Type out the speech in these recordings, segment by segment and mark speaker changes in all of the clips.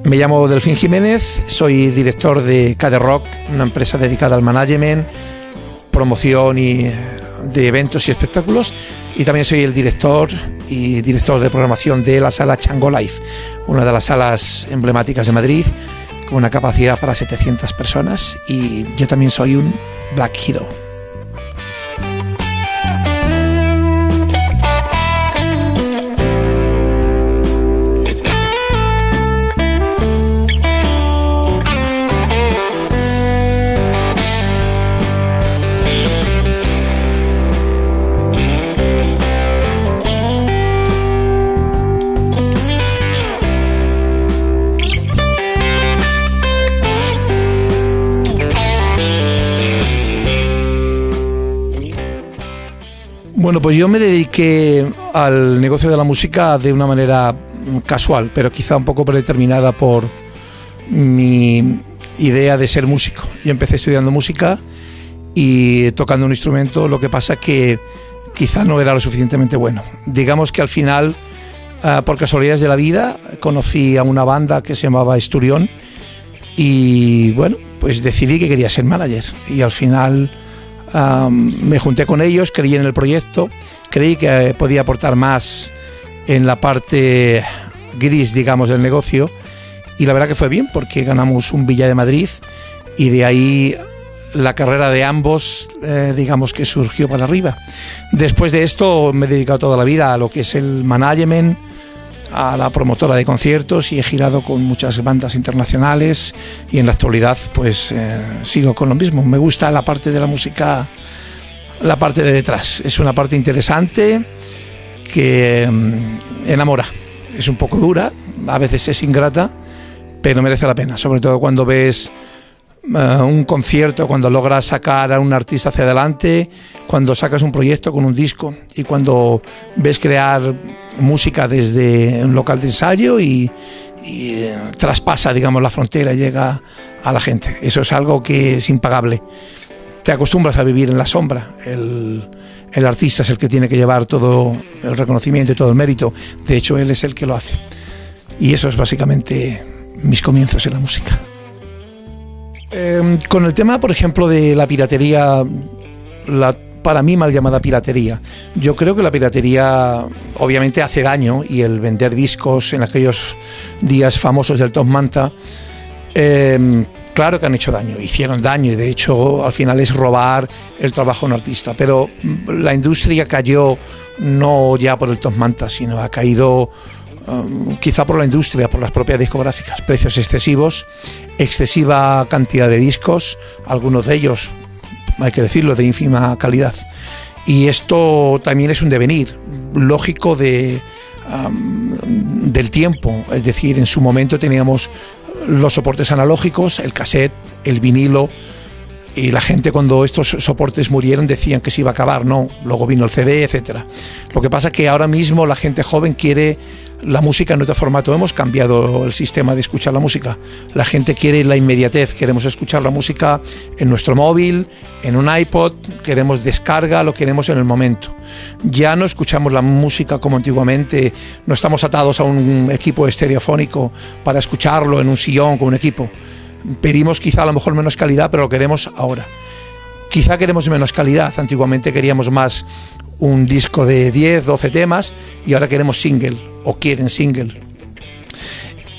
Speaker 1: Me llamo Delfín Jiménez, soy director de KD Rock, una empresa dedicada al management, promoción y de eventos y espectáculos, y también soy el director de programación de la sala Chango Live, una de las salas emblemáticas de Madrid, con una capacidad para 700 personas, y yo también soy un Black Hero. Bueno, pues yo me dediqué al negocio de la música de una manera casual, pero quizá un poco predeterminada por mi idea de ser músico. Yo empecé estudiando música y tocando un instrumento, lo que pasa que quizá no era lo suficientemente bueno. Digamos que al final, por casualidades de la vida, conocí a una banda que se llamaba Esturión y bueno, pues decidí que quería ser manager, y al final me junté con ellos, creí en el proyecto, creí que podía aportar más en la parte gris, digamos, del negocio, y la verdad que fue bien, porque ganamos un Villa de Madrid, y de ahí la carrera de ambos, digamos que surgió para arriba. Después de esto me he dedicado toda la vida a lo que es el management, a la promotora de conciertos, y he girado con muchas bandas internacionales, y en la actualidad pues sigo con lo mismo. Me gusta la parte de la música, la parte de detrás. Es una parte interesante que enamora. Es un poco dura, a veces es ingrata, pero merece la pena, sobre todo cuando ves un concierto, cuando logras sacar a un artista hacia adelante, cuando sacas un proyecto con un disco, y cuando ves crear música desde un local de ensayo y traspasa, digamos, la frontera y llega a la gente. Eso es algo que es impagable. Te acostumbras a vivir en la sombra. El artista es el que tiene que llevar todo el reconocimiento y todo el mérito. De hecho, él es el que lo hace. Y eso es básicamente mis comienzos en la música. Con el tema, por ejemplo, de la piratería, para mí mal llamada piratería, yo creo que la piratería obviamente hace daño, y el vender discos en aquellos días famosos del Top Manta, claro que han hecho daño, hicieron daño, y de hecho al final es robar el trabajo de un artista. Pero la industria cayó no ya por el Top Manta, sino ha caído quizá por la industria, por las propias discográficas. Precios excesivos, excesiva cantidad de discos, algunos de ellos, hay que decirlo, de ínfima calidad. Y esto también es un devenir lógico del tiempo. Es decir, en su momento teníamos los soportes analógicos, el cassette, el vinilo, y la gente, cuando estos soportes murieron, decían que se iba a acabar. No, luego vino el CD, etcétera. Lo que pasa es que ahora mismo la gente joven quiere la música en otro formato. Hemos cambiado el sistema de escuchar la música. La gente quiere la inmediatez. Queremos escuchar la música en nuestro móvil, en un iPod, queremos descarga, lo queremos en el momento. Ya no escuchamos la música como antiguamente, no estamos atados a un equipo estereofónico para escucharlo en un sillón con un equipo. Pedimos quizá a lo mejor menos calidad, pero lo queremos ahora. Quizá queremos menos calidad. Antiguamente queríamos más un disco de 10, 12 temas, y ahora queremos single, o quieren single.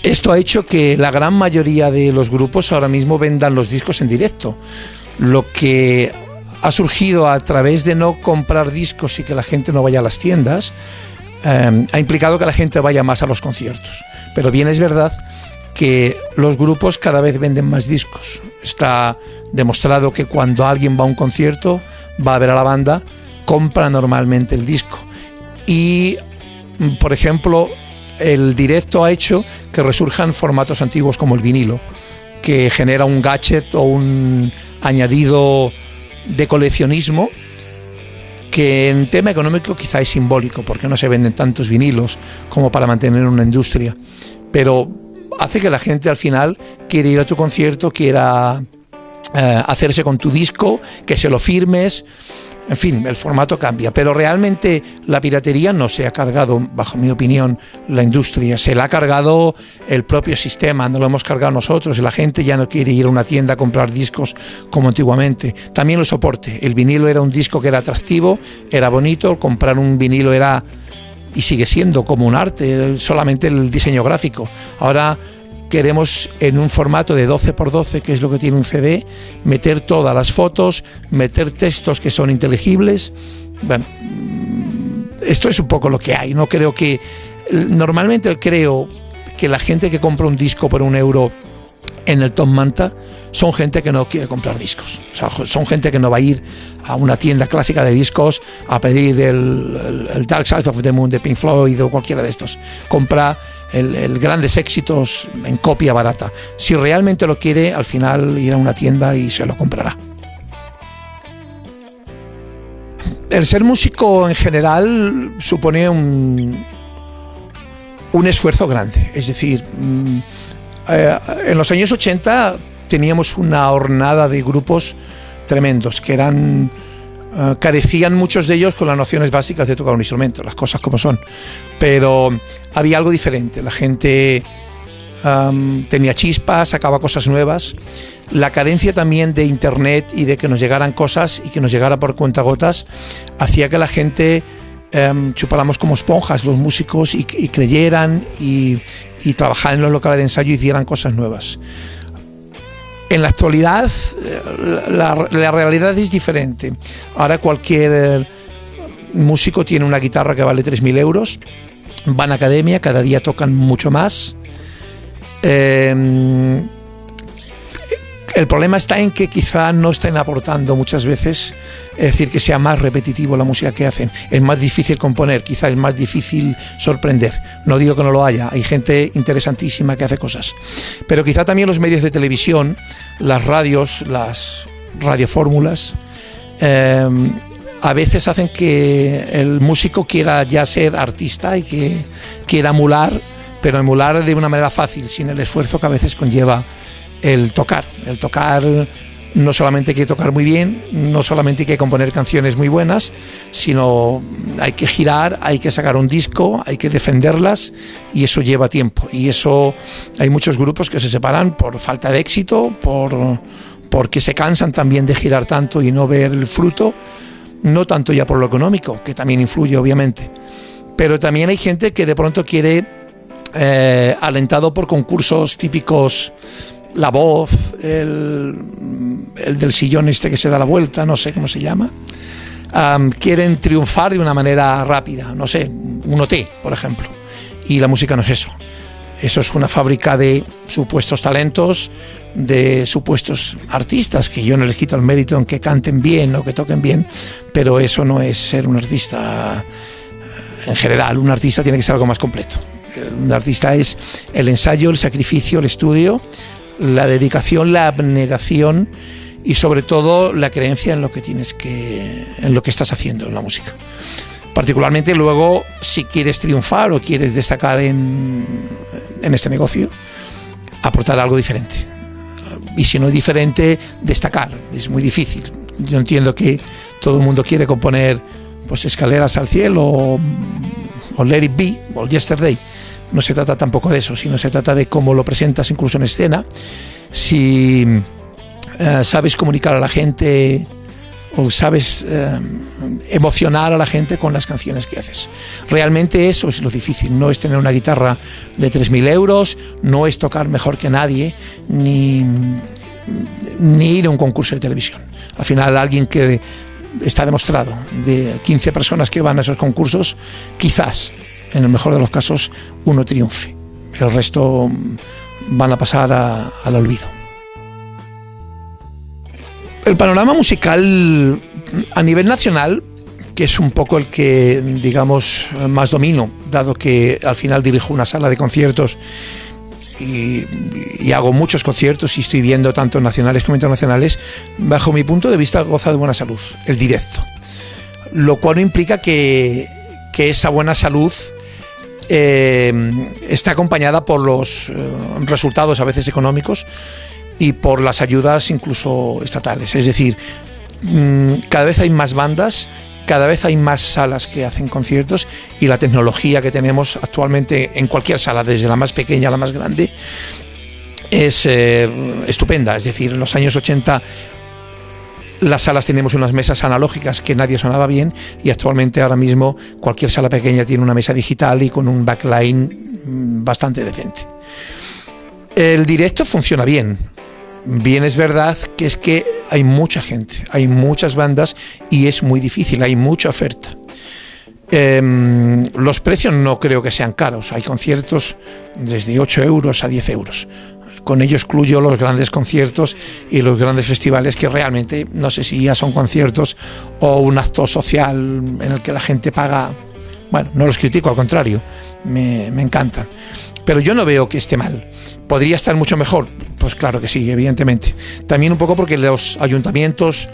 Speaker 1: Esto ha hecho que la gran mayoría de los grupos ahora mismo vendan los discos en directo, lo que ha surgido a través de no comprar discos y que la gente no vaya a las tiendas. Ha implicado que la gente vaya más a los conciertos. Pero bien es verdad que los grupos cada vez venden más discos. Está demostrado que cuando alguien va a un concierto, va a ver a la banda, compra normalmente el disco. Y, por ejemplo, el directo ha hecho que resurjan formatos antiguos como el vinilo, que genera un gadget o un añadido de coleccionismo que en tema económico quizá es simbólico, porque no se venden tantos vinilos como para mantener una industria, pero hace que la gente al final quiera ir a tu concierto, quiera hacerse con tu disco, que se lo firmes. En fin, el formato cambia, pero realmente la piratería no se ha cargado, bajo mi opinión, la industria, se la ha cargado el propio sistema, no lo hemos cargado nosotros, y la gente ya no quiere ir a una tienda a comprar discos como antiguamente. También el soporte, el vinilo era un disco que era atractivo, era bonito, comprar un vinilo era, y sigue siendo, como un arte, solamente el diseño gráfico. Ahora queremos en un formato de 12x12, que es lo que tiene un CD, meter todas las fotos, meter textos que son inteligibles. Bueno, esto es un poco lo que hay. No creo que... Normalmente creo que la gente que compra un disco por €1 en el Top Manta son gente que no quiere comprar discos. O sea, son gente que no va a ir a una tienda clásica de discos a pedir el Dark Side of the Moon de Pink Floyd o cualquiera de estos. Compra el grandes éxitos en copia barata. Si realmente lo quiere, al final irá a una tienda y se lo comprará. El ser músico en general supone un esfuerzo grande. Es decir, en los años 80 teníamos una hornada de grupos tremendos que eran... carecían muchos de ellos con las nociones básicas de tocar un instrumento, las cosas como son, pero había algo diferente. La gente tenía chispas, sacaba cosas nuevas. La carencia también de internet y de que nos llegaran cosas y que nos llegara por cuentagotas hacía que la gente chupáramos como esponjas, los músicos, y creyeran y trabajaran en los locales de ensayo y hicieran cosas nuevas. En la actualidad la realidad es diferente. Ahora cualquier músico tiene una guitarra que vale 3.000 euros, van a academia, cada día tocan mucho más. El problema está en que quizá no estén aportando muchas veces, es decir, que sea más repetitivo la música que hacen. Es más difícil componer, quizá es más difícil sorprender. No digo que no lo haya, hay gente interesantísima que hace cosas. Pero quizá también los medios de televisión, las radios, las radiofórmulas, a veces hacen que el músico quiera ya ser artista y que quiera emular, pero emular de una manera fácil, sin el esfuerzo que a veces conlleva el tocar. El tocar no solamente hay que tocar muy bien, no solamente hay que componer canciones muy buenas, sino hay que girar, hay que sacar un disco, hay que defenderlas, y eso lleva tiempo. Y eso hay muchos grupos que se separan por falta de éxito, porque se cansan también de girar tanto y no ver el fruto, no tanto ya por lo económico, que también influye obviamente, pero también hay gente que de pronto quiere, alentado por concursos típicos, La Voz, el del sillón este que se da la vuelta, no sé cómo se llama, quieren triunfar de una manera rápida, no sé, un OT, por ejemplo, y la música no es eso. Eso es una fábrica de supuestos talentos, de supuestos artistas, que yo no les quito el mérito en que canten bien o que toquen bien, pero eso no es ser un artista en general. Un artista tiene que ser algo más completo. Un artista es el ensayo, el sacrificio, el estudio, la dedicación, la abnegación y sobre todo la creencia en lo que en lo que estás haciendo en la música. Particularmente luego, si quieres triunfar o quieres destacar en este negocio, aportar algo diferente. Y si no es diferente, destacar. Es muy difícil. Yo entiendo que todo el mundo quiere componer pues Escaleras al cielo o Let It Be o Yesterday. No se trata tampoco de eso, sino se trata de cómo lo presentas incluso en escena. Si sabes comunicar a la gente o sabes emocionar a la gente con las canciones que haces. Realmente eso es lo difícil. No es tener una guitarra de 3.000 euros, no es tocar mejor que nadie, ni ir a un concurso de televisión. Al final, alguien que está demostrado, de 15 personas que van a esos concursos, quizás en el mejor de los casos uno triunfe, el resto van a pasar al olvido. El panorama musical a nivel nacional, que es un poco el que digamos más domino, dado que al final dirijo una sala de conciertos y hago muchos conciertos y estoy viendo tanto nacionales como internacionales, bajo mi punto de vista goza de buena salud el directo, lo cual no implica que esa buena salud está acompañada por los resultados a veces económicos, y por las ayudas incluso estatales. Es decir, cada vez hay más bandas, cada vez hay más salas que hacen conciertos, y la tecnología que tenemos actualmente en cualquier sala, desde la más pequeña a la más grande, es estupenda. Es decir, en los años 80 las salas teníamos unas mesas analógicas que nadie sonaba bien, y actualmente ahora mismo cualquier sala pequeña tiene una mesa digital y con un backline bastante decente. El directo funciona bien. Bien, es verdad que hay mucha gente, hay muchas bandas y es muy difícil, hay mucha oferta. Los precios no creo que sean caros, hay conciertos desde 8 euros a 10 euros. Con ello excluyo los grandes conciertos y los grandes festivales, que realmente no sé si ya son conciertos o un acto social en el que la gente paga. Bueno, no los critico, al contrario, me encantan. Pero yo no veo que esté mal. ¿Podría estar mucho mejor? Pues claro que sí, evidentemente. También un poco porque los ayuntamientos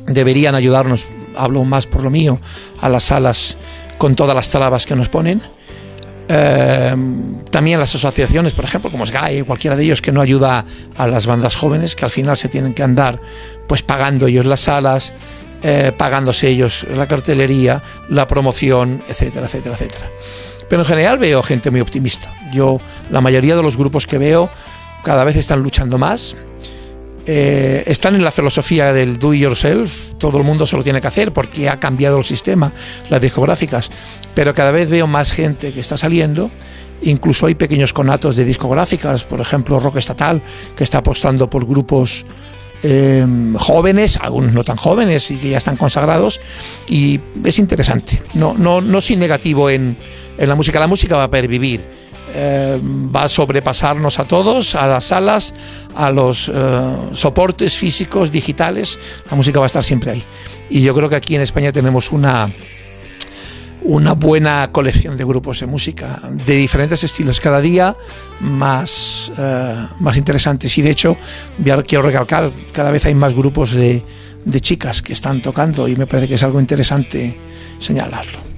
Speaker 1: deberían ayudarnos, hablo más por lo mío, a las salas con todas las trabas que nos ponen. También las asociaciones, por ejemplo, como SGAE, cualquiera de ellos, que no ayuda a las bandas jóvenes, que al final se tienen que andar pues pagando ellos las salas, pagándose ellos la cartelería, la promoción, etcétera, etcétera, etcétera. Pero en general veo gente muy optimista. La mayoría de los grupos que veo cada vez están luchando más. Están en la filosofía del do it yourself, todo el mundo se lo tiene que hacer porque ha cambiado el sistema, las discográficas, pero cada vez veo más gente que está saliendo. Incluso hay pequeños conatos de discográficas, por ejemplo Rock Estatal, que está apostando por grupos jóvenes, algunos no tan jóvenes y que ya están consagrados, y es interesante. No soy negativo en la música va a pervivir. Va a sobrepasarnos a todos, a las salas, a los soportes físicos, digitales. La música va a estar siempre ahí. Y yo creo que aquí en España tenemos una buena colección de grupos de música de diferentes estilos, cada día más interesantes. Y de hecho, quiero recalcar, cada vez hay más grupos de chicas que están tocando, y me parece que es algo interesante señalarlo.